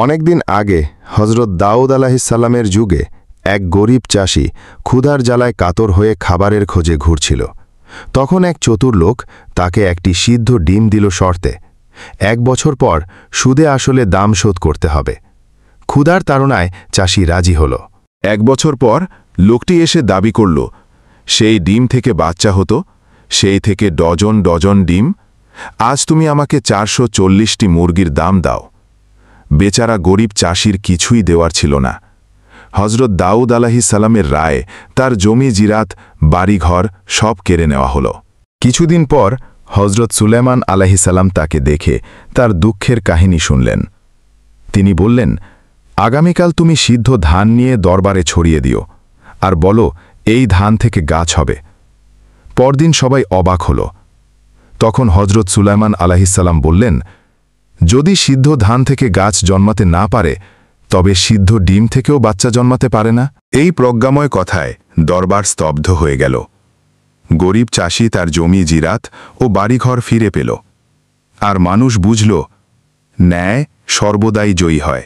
অনেকদিন আগে হজরত দাউদ আলাহিসাল্লামের যুগে এক গরিব চাষি ক্ষুধার জ্বালায় কাতর হয়ে খাবারের খোঁজে ঘুরছিল। তখন এক চতুর লোক তাকে একটি সিদ্ধ ডিম দিল শর্তে 1 বছর পর সুদে আসলে দাম শোধ করতে হবে। ক্ষুধার তাড়নায় চাষি রাজি হল। 1 বছর পর লোকটি এসে দাবি করল, সেই ডিম থেকে বাচ্চা হতো, সেই থেকে ডজন ডজন ডিম। আজ তুমি আমাকে 440টি মুরগির দাম দাও। বেচারা গরিব চাষির কিছুই দেওয়ার ছিল না। হজরত দাউদ আলাহিসাল্লামের রায়ে তার জমি জিরাত বাড়িঘর সব কেড়ে নেওয়া হল। কিছুদিন পর হজরত সুলেমান আলাহিসাল্লাম তাকে দেখে তার দুঃখের কাহিনী শুনলেন। তিনি বললেন, আগামীকাল তুমি সিদ্ধ ধান নিয়ে দরবারে ছড়িয়ে দিও, আর বলো এই ধান থেকে গাছ হবে। পরদিন সবাই অবাক হল। তখন হজরত সুলাইমান আলাহিসাল্লাম বললেন, যদি সিদ্ধ ধান থেকে গাছ জন্মাতে না পারে, তবে সিদ্ধ ডিম থেকেও বাচ্চা জন্মাতে পারে না। এই প্রজ্ঞাময় কথায় দরবার স্তব্ধ হয়ে গেল। গরিব চাষি তার জমি জিরাত ও বাড়িঘর ফিরে পেল, আর মানুষ বুঝল, ন্যায় সর্বদাই জয়ী হয়।